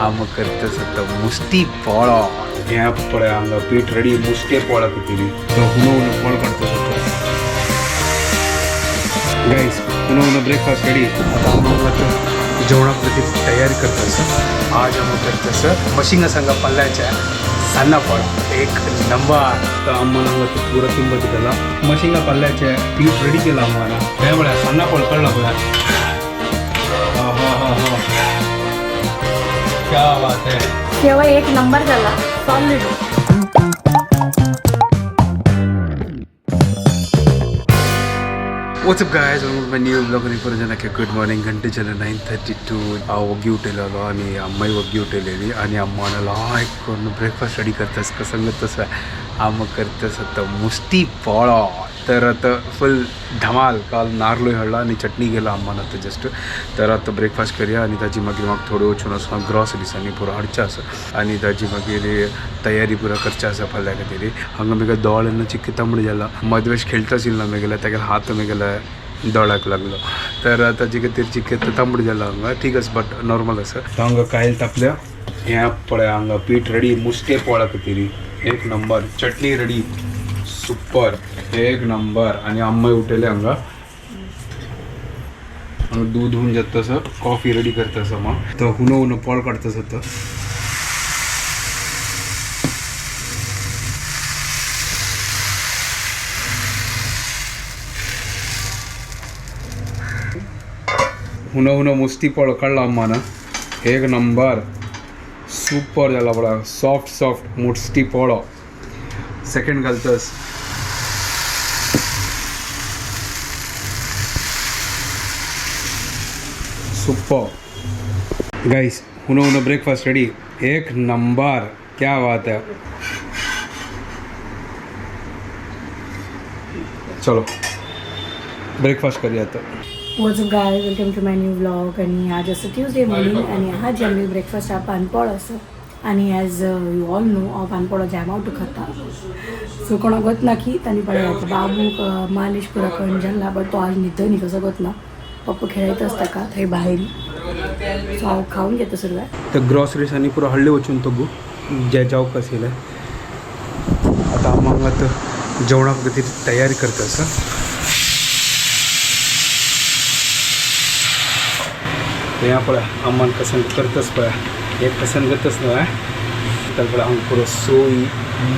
आम करतस आता मुस्ती पोळो ह्या पळय हांगा पीठ रेडी मुस्ते पोळा कितेली तो हुनो पोळ करतस आता गाइस हुनो ब्रेकफास्ट रेडी आता आम जेवणाप्रती तयारी करतस आज आम करतस मशिंगा संगा पल्ल्याच्या सಣ್ಣ पोळ एक नंबर तर आम्हाला पुरा तिंबत केला मशिंगा पल्ल्याचे पीठ रेडी केला आम्हाला त्या बळ्या सಣ್ಣ पोळ कळला बघा क्या बात है तेव्हा एक नंबर झाला solid What's up guys, welcome to my new vlog आणि परत जनके गुड मॉर्निंग घंटे चला 9:32 आ वगी उठलेलो आणि अम्माई वगी उठलेली आणि अम्माला एक ब्रेकफास्ट रेडी करतस कसं तसं आम करतस आता मुस्ती पोळो तर आता फुल धमाल काल नारलोय हळला आणि चटणी गेला अम्मान आता जस्ट तर आता ब्रेकफास्ट करूया आणि ताजी मागीर म्हाका थोडे वचून असो ग्रॉसरीज आनी पुरो हाडचें आसा आनी ताजी मागीर तयारी पुरो करचें आसा फाल्यां खातीर हांगा म्हाका दोळ आनी चिक्की तांबडी जाला मदवेश खेळटा आशिल्लो म्हागेल्या ताका हात म्हागेल्या दोळाक लागलो तर ताजे खातीर चिक्की तांबडी जाला हांगा ठीक आसा बट नॉर्मल आसा हांगा कायल तापल्या हें पळय हांगा पीठ रेडी मुस्ते पोळा खातीर एक नंबर चटणी रेडी सुपर एक नंबर आणि अम्माई उठले हांगा दूध होऊन जात तसं कॉफी रेडी करतस मग तर हुनो पोळ काढतस आता हुनो मुस्ती पोळ काढला अम्मान एक नंबर सुपर झाला बडा सॉफ्ट मुस्ती पोळो सेकंड घालतस सुपर गाइस हुनो ब्रेकफास्ट रेडी एक नंबर क्या बात है चलो ब्रेकफास्ट करूया आता what's up guys welcome to my new vlog आणि आज असं ट्यूजडे मॉर्निंग आणि आज आम्ही ब्रेकफास्ट हा पानपोळ असं आणि ॲज यू ऑल नो हांव पानपोळो जॅमावट खाता सो कोणाक वतना की तांणी पळय बाबूक मालिश पुरा करून जाल्ला बट तो आज न्हिदो न्ही कसो वतना पप्पा खेळयताच ताका थंय भायर सो हांव खावन घेता सुरवात तर ग्रॉसरीज आनी पुरो हळ्ळे वचून तो जे जावक आशिल्लें आतां आम्हाला आतां जेवणा खातीर तयारी करता आसा हें पळय आम्मान कसन करतस पळय हे कसन करतस न्हय तर पळय हांव पुरो सोय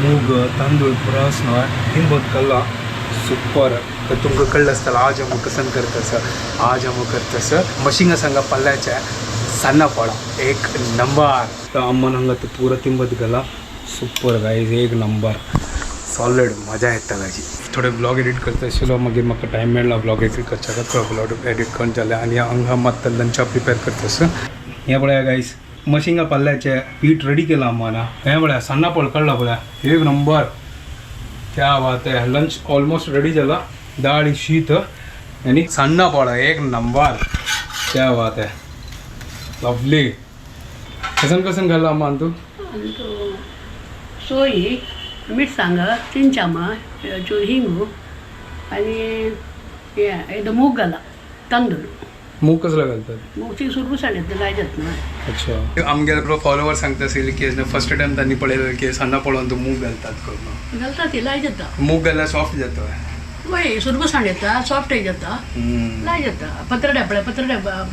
मूग तांदूळ पुरो आसा न्हय तिंबत काडला सुपर तर तुमकां कळलं आसतलें आज हांव कसन करतस आज हांव करतस मशिंगा संगा पल्ल्याच्या सಣ್ಣ पोळा एक नंबर तर अम्मान हांगा तो पुरो तिंबत गेला सुपर गायज एक नंबर सॉलिड मजा येता ताजी थोडे ब्लॉग एडिट करता आशिल्लो मागीर म्हाका टायम मेळना ब्लॉग एडिट करच्या खातीर ब्लॉग एडिट करून जालें आनी हांगा मात लंचा प्रिपेर करतास हें पळया गायज मशिंगा पल्ल्याचें पीठ रेडी केलां अम्मान हें पळया सಣ್ಣ पोळ काडला पळया एक नंबर क्या बात है लंच ऑलमोस्ट रेडी जाला दाळ शीत आनी सಣ್ಣ पोळा एक नंबर क्या बात है लवली कसन घालला अम्मान तू सोयी मिरसांग चिंचामा हिंगू आणि एकदम मूग घाला तांदूळ मूग कसला घालतात मूगची सुरबुसाण येते लायजात ना अच्छा आमगे फॉलोवर सांगता आसले की फर्स्ट टाइम तांणी पळयलें की सण्ಣ पोळोन तो मूग घालतात करून घालता ती लाय जाता मूग घाल्यार सॉफ्ट जाता वय सुरबुसाण येता सॉफ्ट जाता लाय जाता पत्रड्या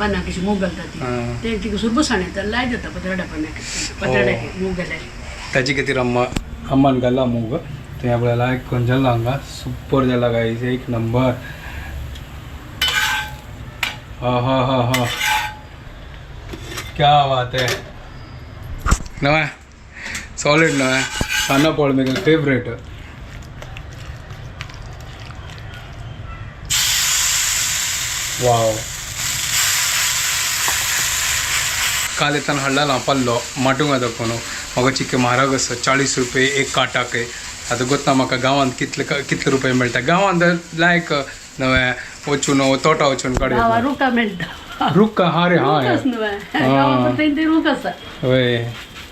पानां कशी मूग घालता ती ते सुरबुसाण येता लाय जाता पत्रड्या पत्रड्या मूग घाल्यार ताजे खातीर अम्मान घाला मूग तो ह्या पळय लायक करून जाला हांगा सुपर जाला गायज एक नंबर हा क्या बात है नवा सॉलिड नवा सಣ್ಣ पोळ मेरे फेवरेट वाव काल येताना हाडला पल्लो माटुंगा दाखोवन म्हाका चिक्के म्हारग आसा 40 रुपये एक काटाक आतां गोत्ता म्हाका गांवांत कितले रुपये मेळटा गांवांत लायक नवे वचून तोटा वचून काडून रुका मेळटा रुक्का हा रे हा रूख आसा हय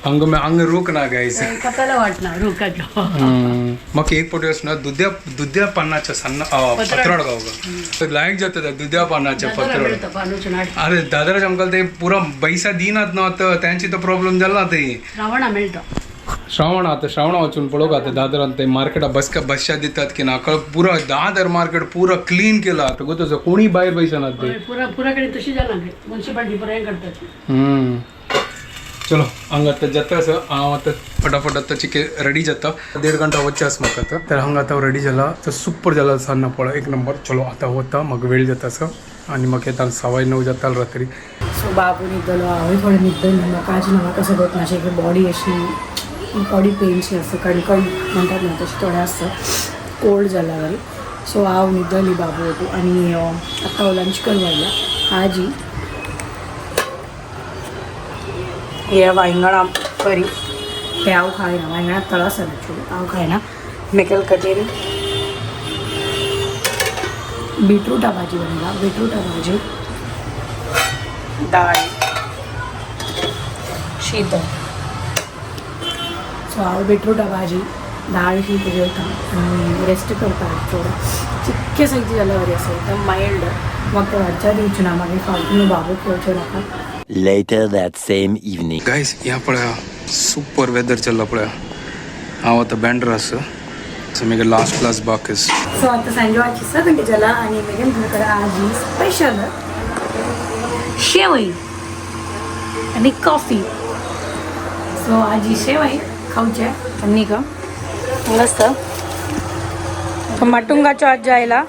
अंग रोक ना गाईस कथाला वाटणार रोकायचं मग एक पोटी ना दुध्या पानाच्या सन्न पत्राड गाव लायक जातात दुध्या पानाच्या पत्राड अरे दादरा चमकाल ते पुरा पैसा दिनात नव्हतं त्यांची तर प्रॉब्लेम झाला ते श्रावणा मिळतं श्रावण वाचून पळोक आता दादर ते मार्केट बसच्या देतात की ना पुरा दादर मार्केट पुरा क्लीन केला आता गोतच कोणी बाहेर पैसा ना ते पुराकडे तशी झाला म्युन्सिपाल्टी पर्यंत करतात चलो हंगात जाता आता फटाफट आता चिके रेडी जाता 1.5 घंटा वच्चास म्हाका तर हंगा आता रेडी झाला तर सुपर झाला सान्ना पळा 1 नंबर चलो आता होता मग वेळ जाता असं आणि मग येता 9:30 जाता रात्री सो बाबू निघलो हांवें थोडें न्हिदलें म्हाका आज म्हाका कसं करता मातशें की बॉडी अशी बॉडी पेन्स आसता कणकण म्हणटात न्हू तशें थोडें आसता कोल्ड जाला बरी सो हांव न्हिदली बाबू होतो आनी आतां हांव लंच करून आयल्या आजी हे वांयगणां करी ते हांव खायना वांयगणां तळ आसा एक्चुली हांव खायना मेकल कचेरी बीटरूटा भाजी बनयला बीटरूटा भाजी डाळ शीत सो हांव बीटरूटा भाजी डाळ शीत जेवता आनी रेस्ट करता थोडं चिक्के सांगची जाल्यार बरी आसा एकदम मायल्ड म्हाका घरच्या दिवचें ना मागीर फालतू बाबू खेळचें नाका Later that same evening. Guys या पळया सुपर वेदर चल्ला पळया हांव आतां बँड्रा आसा सो मेरे लास्ट क्लास बाकीस सो आतां सांजे वाजची 7 जाला आनी मेगेन तुजे कडेन आजी स्पेशल शेवई आनी कॉफी सो आजी शेवई खावचें आनी का मस्त माटुंगाच्यो आजी आयला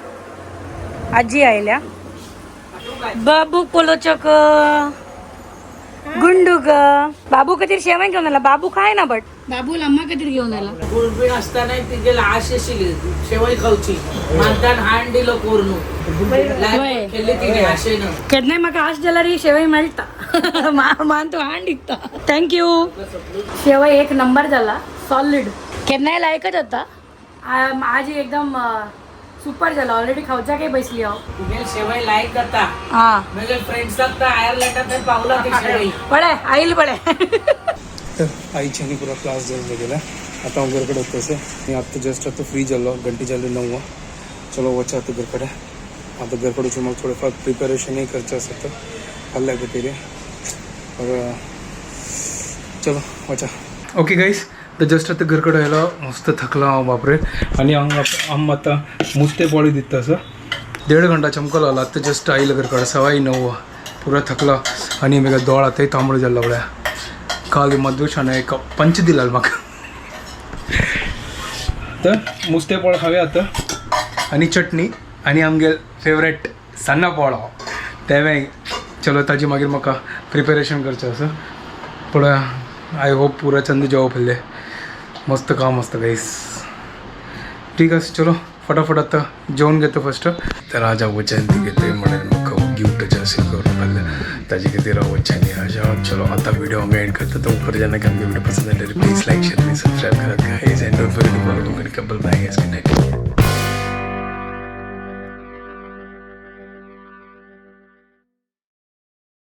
आजी आयल्या बाबू कोलोचक गुंडू ग बाबू खातीर शेवय घेवन आयला बाबू खाय ना बट बाबूल अम्मा खातीर घेवन आयला गुळबीण असताना तिचे आश आशिल्ली शेवय खावची मानतान हाण दिलो कोरनू केली तिने आशेन केन्नाय म्हाका आश जाल्यार ही शेवय मेळटा मान तूं हाण दिता थँक्यू शेवय 1 नंबर जाला सॉलिड केन्नाय लायकच जाता आजी एकदम सुपर जाला ऑलरेडी खावच्याकय बसली हांव तुगे शेवय लायक जाता हां म्हजे फ्रेंड्साक आयर्लंडात पावला ती शेवय पळय आईल पळय तर आईची आनी पुरा क्लास जावन गेला आता हांव घरा कडेन वतसो आनी आतां जस्ट आतां फ्री जालो घंटी जाली 9 चलो वचा आतां घरा कडेन आतां घरा कडेन वचून म्हाका थोडें फार प्रिपेरेशनय करचें आसा फाल्यां खातीर चलो वचा ओके गाईस तर जस्ट आता घर कडेन आयलो मस्त थकला हांव बापरे आनी हांव आतां मुस्ते पोळी दिता असं 1.5 घंटा चमकलो आला आतां जस्ट आयलो घर कडेन 9:15 पुरा थकला आनी म्हाका दोळ आतांय तांबडो जाल्लो पळया काल मधुशाने एक पंच दिला म्हाका तर मुस्ते पोळ खावया आतां आनी चटणी आनी आमगे फेवरेट सन्ना पोळो तेवें चलो ताजी मागीर म्हाका प्रिपेरेशन करचें आसा पळया आय होप पुरा चंद जेवप आहलें मस्त काम असतं गाईस ठीक आहे चलो फटाफट आता जेवण घेतो फर्स्ट तर आज वचन ती घेते म्हणून म्हाका गिफ्ट असेल करून पडलें ताजे खातीर वचनी अशा चलो आता व्हिडिओ हांगा एंड करता तो उपकर जेन्ना आमगे व्हिडिओ पसंद आयल्यार प्लीज लायक शेअर आनी सबस्क्रायब करात guys and don't forget to follow तुमकां couple bye guys good night